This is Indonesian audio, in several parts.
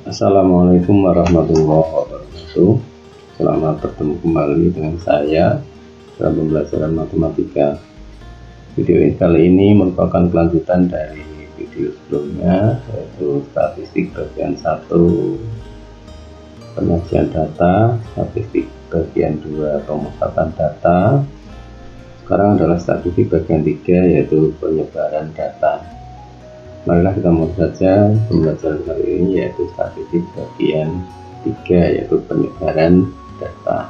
Assalamualaikum warahmatullahi wabarakatuh. Selamat bertemu kembali dengan saya dalam pembelajaran matematika. Video kali ini merupakan kelanjutan dari video sebelumnya, yaitu statistik bagian 1 penyajian data, statistik bagian 2 pemusatan data. Sekarang adalah statistik bagian 3, yaitu penyebaran data. Marilah kita mulai saja pembelajaran kali ini, yaitu statistik bagian 3, yaitu penyebaran data.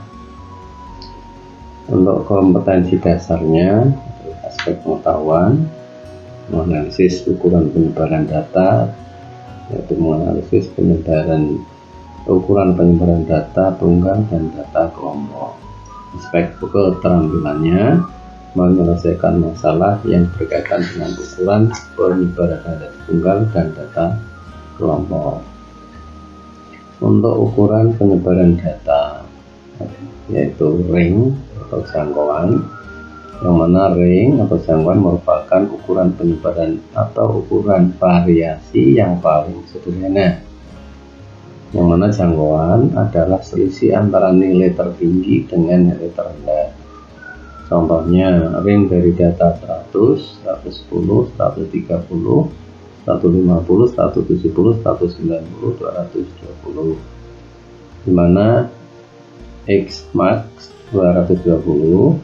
Untuk kompetensi dasarnya, aspek pengetahuan, menganalisis ukuran penyebaran data, yaitu menganalisis ukuran penyebaran data tunggal dan data kelompok. Aspek keterampilannya, menyelesaikan masalah yang berkaitan dengan ukuran penyebaran data tunggal dan data kelompok. Untuk ukuran penyebaran data, yaitu ring atau jangkauan, yang mana ring atau jangkauan merupakan ukuran penyebaran atau ukuran variasi yang paling sederhana, yang mana jangkauan adalah selisih antara nilai tertinggi dengan nilai terendah. Contohnya, ring dari data 100, 110, 130, 150, 170, 190, 220, dimana X max 220,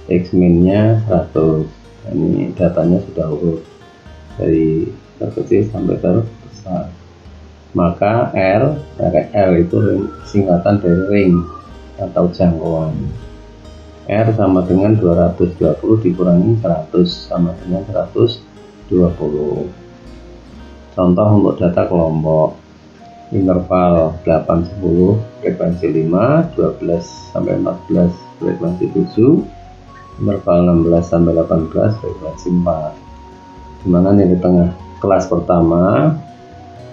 X min nya 100. Ini datanya sudah urut dari terkecil sampai terbesar. Maka R itu singkatan dari ring atau jangkauan. R sama dengan 220 dikurangi 100 sama dengan 120. Contoh untuk data kelompok, interval 8-10 frekuensi 5, 12 sampai 14 frekuensi 7, interval 16 sampai 18 frekuensi 4. Dimana nilai tengah kelas pertama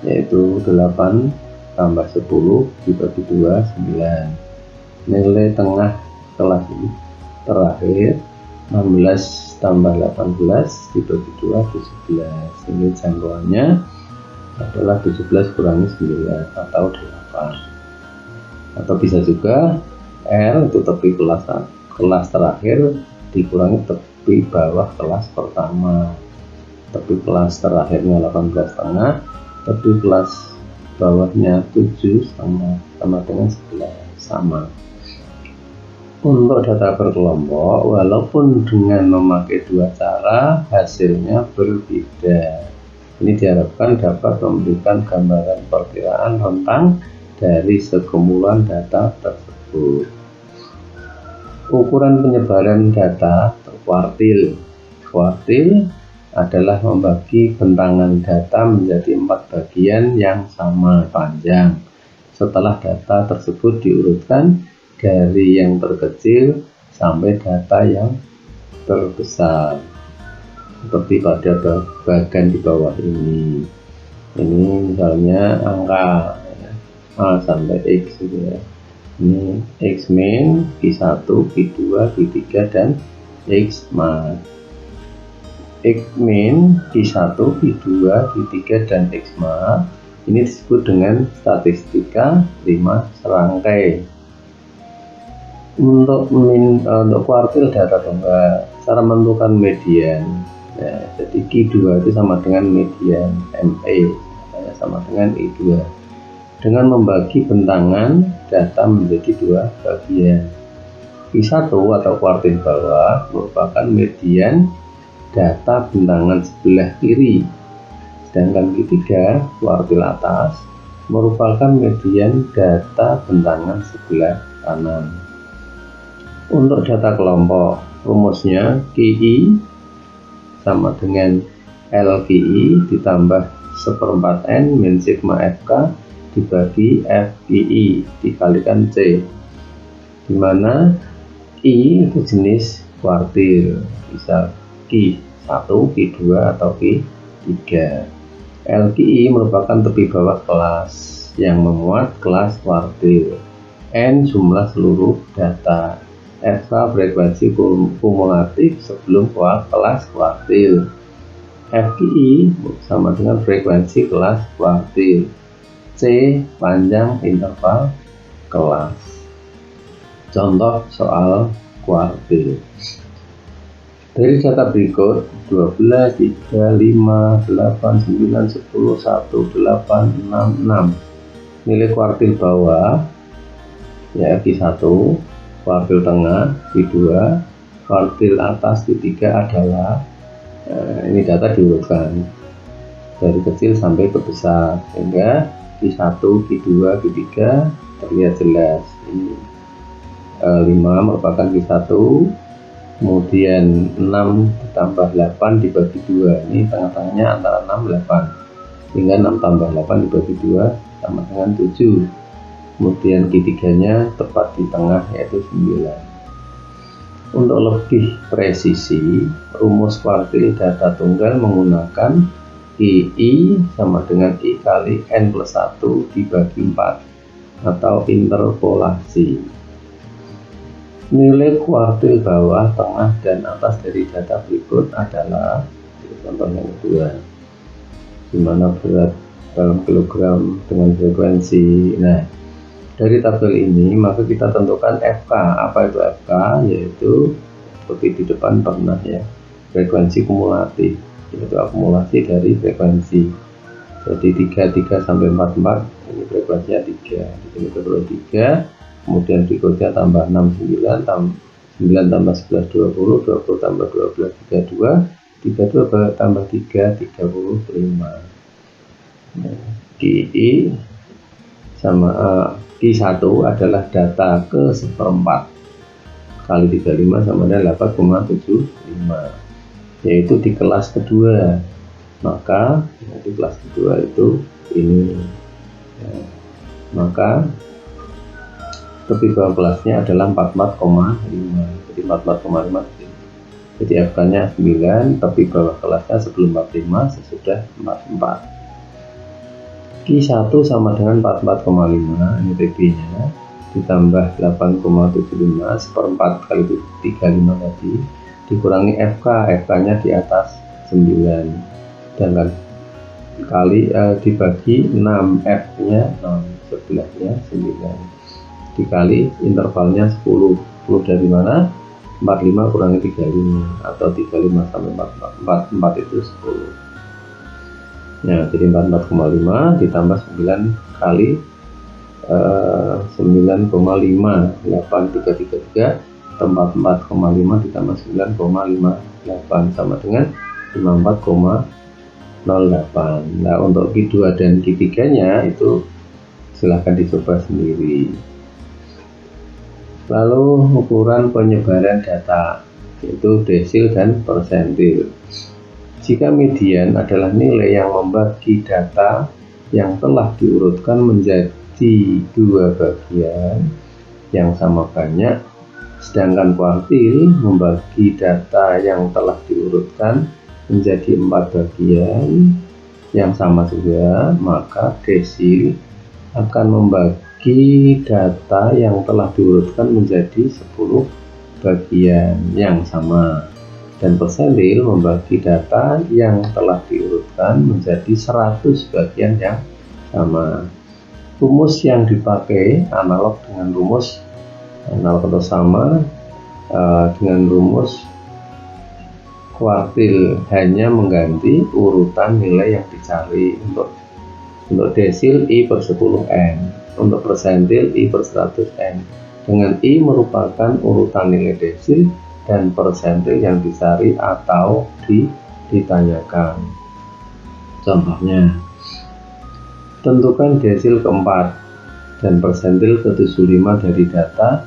yaitu 8 tambah 10 dibagi 2, 9. Nilai tengah kelas ini terakhir 16 tambah 18 dibagi 2, 17. Ini jangkauannya adalah 17 kurangi 9 atau 8. Atau bisa juga R itu tepi kelas terakhir dikurangi tepi bawah kelas pertama. Tepi kelas terakhirnya 18,5, tepi kelas bawahnya 7,5 sama dengan 11 sama. Untuk data berkelompok, walaupun dengan memakai dua cara, hasilnya berbeda. Ini diharapkan dapat memberikan gambaran perkiraan rentang dari sekumpulan data tersebut. Ukuran penyebaran data atau kuartil. Kuartil adalah membagi bentangan data menjadi 4 bagian yang sama panjang. Setelah data tersebut diurutkan dari yang terkecil sampai data yang terbesar, seperti pada bagian di bawah ini. Ini misalnya angka A sampai X gitu ya. Ini X min, Q1, Q2, Q3 dan X max. X min, Q1, Q2, Q3 dan X max ini disebut dengan statistika 5 serangkai. Untuk kuartil data tunggal, cara menentukan median, ya, jadi Q2 itu sama dengan median ME, ya, sama dengan I2, dengan membagi bentangan data menjadi 2 bagian. Q1 atau kuartil bawah merupakan median data bentangan sebelah kiri, sedangkan Q3 kuartil atas merupakan median data bentangan sebelah kanan. Untuk data kelompok, rumusnya QI sama dengan LQI ditambah 1/4N min sigma FK dibagi FQI dikalikan C, dimana I itu jenis kuartil, bisa Q1, Q2 atau Q3. LQI merupakan tepi bawah kelas yang memuat kelas kuartil. N jumlah seluruh data. FK frekuensi kumulatif sebelum kelas kuartil. FQI sama dengan frekuensi kelas kuartil. C. Panjang interval kelas. Contoh soal kuartil. Dari data berikut 12, 3, 5, 8, 9, 10, 1, 8, 6, 6. Nilai kuartil bawah ya Q1, kuartil tengah Q2, kuartil atas Q3 adalah ini data diurutkan dari kecil sampai ke besar sehingga Q1, Q2, Q3 terlihat jelas. Ini 5 merupakan Q1, kemudian 6 ditambah 8 dibagi 2, ini tengah-tengahnya antara 6 8, sehingga 6 tambah 8 dibagi 2 sama dengan 7, kemudian Q3 nya tepat di tengah yaitu 9. Untuk lebih presisi, rumus kuartil data tunggal menggunakan I sama dengan I kali N plus 1 dibagi 4 atau interpolasi. Nilai kuartil bawah, tengah, dan atas dari data berikut adalah contoh yang kedua, dimana berat dalam kilogram dengan frekuensi. Nah, dari tabel ini maka kita tentukan FK. Apa itu FK? Yaitu seperti di depan pernah ya, frekuensi kumulatif, yaitu akumulasi dari frekuensi. Jadi 33 sampai 44 ini frekuensinya 3, di sini frekuensi 3, kemudian berikutnya tambah 6 9 tambah 11 20 tambah 12 32 tambah 3 35. Q sama Q1 adalah data ke seperempat kali 35 sama dengan 8,75, yaitu di kelas kedua. Maka di kelas kedua itu ini ya, maka tepi bawah kelasnya adalah 44,5, jadi 44,5. Jadi FK nya 9, tepi bawah kelasnya sebelum 45, sesudah 44. Q1 sama dengan 44,5, ini TB nya, ditambah 8,75 seperempat kali 35 tadi, dikurangi FK, FK nya di atas 9, dan kali dibagi 6, F nya 6, sebelahnya 9, dikali intervalnya 10. 10 dari mana? 45 kurangi 35, atau 35 sampai 44 itu 10. Nah, jadi 44,5 ditambah 9 kali 9,5, 8333 tambah 4,5 ditambah 9,58 sama dengan 54,08. Nah, untuk Q2 dan Q3 nya itu silahkan dicoba sendiri. Lalu ukuran penyebaran data, yaitu desil dan persentil. Jika median adalah nilai yang membagi data yang telah diurutkan menjadi dua bagian yang sama banyak, sedangkan kuartil membagi data yang telah diurutkan menjadi 4 bagian yang sama juga, maka desil akan membagi data yang telah diurutkan menjadi 10 bagian yang sama, dan persentil membagi data yang telah diurutkan menjadi 100 bagian yang sama. Rumus yang dipakai analog dengan rumus analog atau sama dengan rumus kuartil, hanya mengganti urutan nilai yang dicari. Untuk desil I per 10N, untuk persentil I per 100N, dengan I merupakan urutan nilai desil dan persentil yang dicari atau ditanyakan. Contohnya, tentukan desil keempat dan persentil ke-75 dari data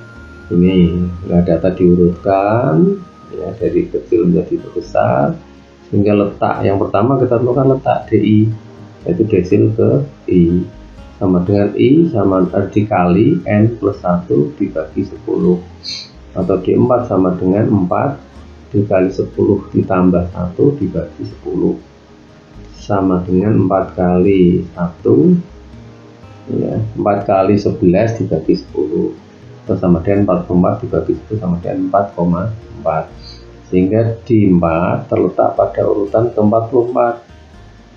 ini. Nah, data diurutkan ya, dari kecil menjadi besar, sehingga letak yang pertama kita tentukan letak DI, yaitu desil ke I, sama dengan I sama dikali N plus 1 dibagi 10, atau D4 sama dengan 4 dikali 10 ditambah 1 dibagi 10, sama dengan 4 kali 1 ya, 4 kali 11 dibagi 10, atau sama dengan 44 dibagi 10 sama dengan 4,4, sehingga D4 terletak pada urutan ke-44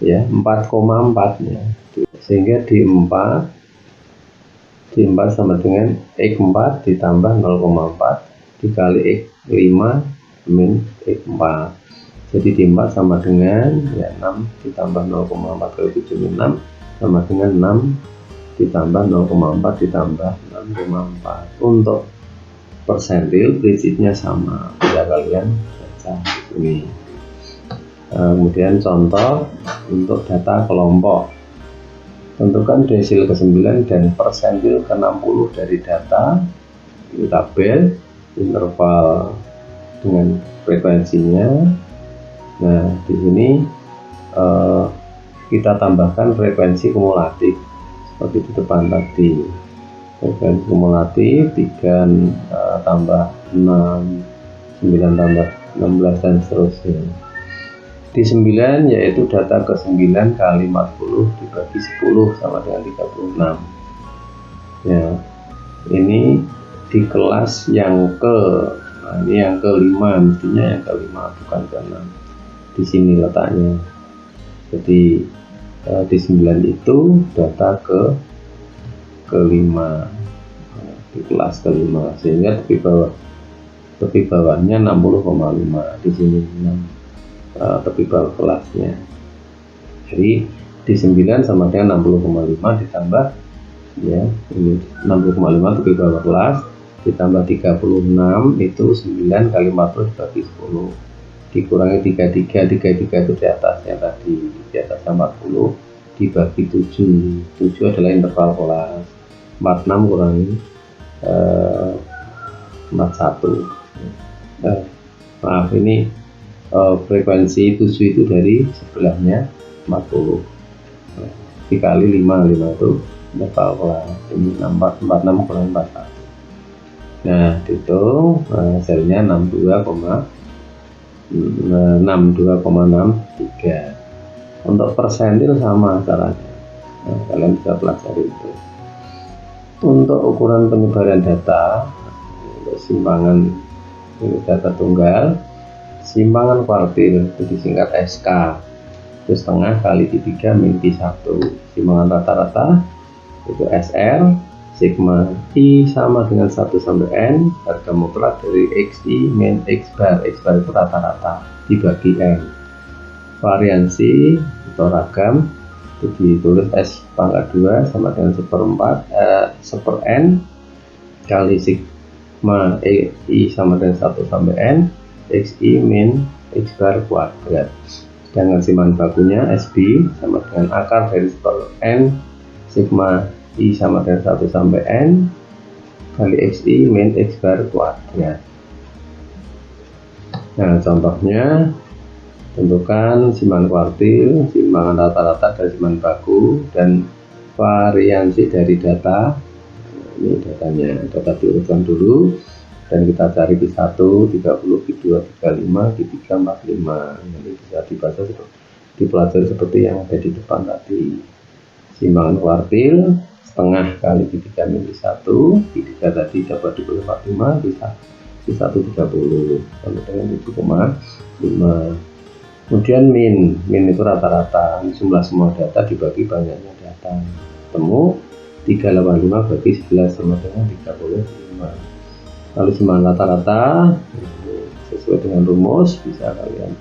ya, 4,4 ya. sehingga di 4 sama dengan X4 ditambah 0,4 dikali X5 min X4. Jadi di 4 sama dengan ya 6 ditambah 0,4 kali 7 min 6 sama dengan 6 ditambah 0,4 ditambah 6,4. Untuk persentil prinsipnya sama, bisa kalian baca ini. Kemudian contoh untuk data kelompok. Tentukan desil ke-9 dan persentil ke-60 dari data. Ini tabel interval dengan frekuensinya. Nah, di sini kita tambahkan frekuensi kumulatif seperti di depan tadi. Frekuensi kumulatif 3 tambah 6, 9 tambah 16 dan seterusnya. Di 9 yaitu data ke-9 kali 40 dibagi 10 sama dengan 36. Ya, ini di kelas yang ini yang ke-5, mestinya yang ke-5 bukan ke-6. Di sini letaknya. Jadi di 9 itu data ke-5, di kelas ke-5, sehingga tepi bawahnya 60,5, di sini 6. Tepi bawah kelasnya. Jadi di 9 sama dengan 60,5 ditambah ya ini 60,5 tepi bawah kelas ditambah 36 itu 9 kali 40 dibagi 10 dikurangi 33 itu di atasnya tadi, di atasnya 40 dibagi 7 adalah interval kelas. 46 kurangi 41 maaf ini frekuensi 7 itu dari sebelahnya 40 dikali 5 itu interval kelas. Ini 46 kurangi 41. Nah, dihitung hasilnya 62,63. Untuk persentil sama caranya. Nah, kalian bisa pelajari itu. Untuk ukuran penyebaran data, untuk simpangan ini data tunggal, simpangan kuartil itu disingkat SK, itu setengah kali Q3 min Q1. Simpangan rata-rata itu SR, sigma I sama dengan 1 sampai N, harga mutlak dari XI min X bar itu rata-rata dibagi N. Variansi atau ragam itu ditulis S pangkat 2 sama dengan 1/4 N kali sigma I sama dengan 1 sampai N XI min X bar kuadrat. Sedangkan simpangan bakunya SB sama dengan akar dari N sigma I sama dengan 1 sampai N kali XI min X bar kuadrat. Nah, contohnya tentukan simpangan kuartil, simpangan rata-rata dari simpangan baku, dan variansi dari data. Ini datanya, data diurutkan dulu dan kita cari Q1, 30, Q2, 35, Q3, 45. Ini bisa dibaca dipelajari seperti yang ada di depan tadi. Simpangan kuartil setengah kali Q3 min Q1, Q3 tadi dapat 45, Q1 30 sama dengan 7,5. Kemudian min itu rata-rata, jumlah semua data dibagi banyaknya data. Temu 385 bagi 11 sama dengan 35. Lalu simpangan rata-rata sesuai dengan rumus bisa kalian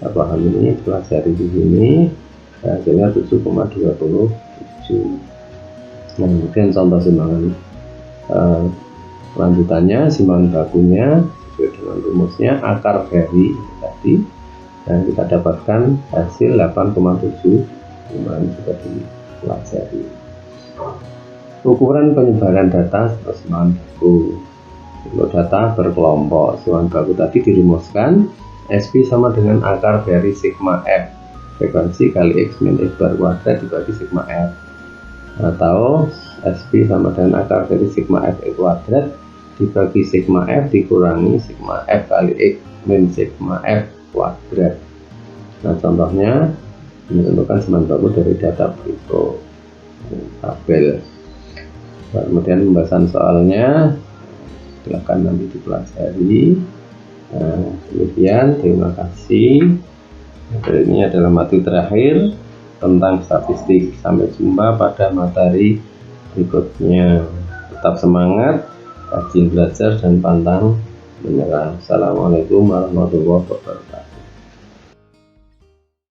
paham ini, pelajari di sini. Hasilnya 7,27. Nah, kemudian contoh simpangan lanjutannya, simpangan bakunya sesuai dengan rumusnya akar dari tadi, dan kita dapatkan hasil 8,7. Simpangan juga dipelajari. Ukuran penyebaran data seperti simpangan baku. Untuk data berkelompok, simpangan baku tadi dirumuskan SP sama dengan akar dari sigma F, frekuensi kali X min X bar kuadrat dibagi sigma F, atau SP sama dengan akar dari sigma F X kuadrat dibagi sigma F dikurangi sigma F kali X min sigma F kuadrat. Nah, contohnya menentukan simpangan baku dari data berikut tabel. Kemudian pembahasan soalnya silakan nanti dipelajari. Nah, demikian, terima kasih. Ini adalah materi terakhir. tentang statistik. Sampai jumpa pada materi berikutnya. Tetap semangat, rajin belajar dan pantang menyerah. Assalamualaikum warahmatullahi wabarakatuh.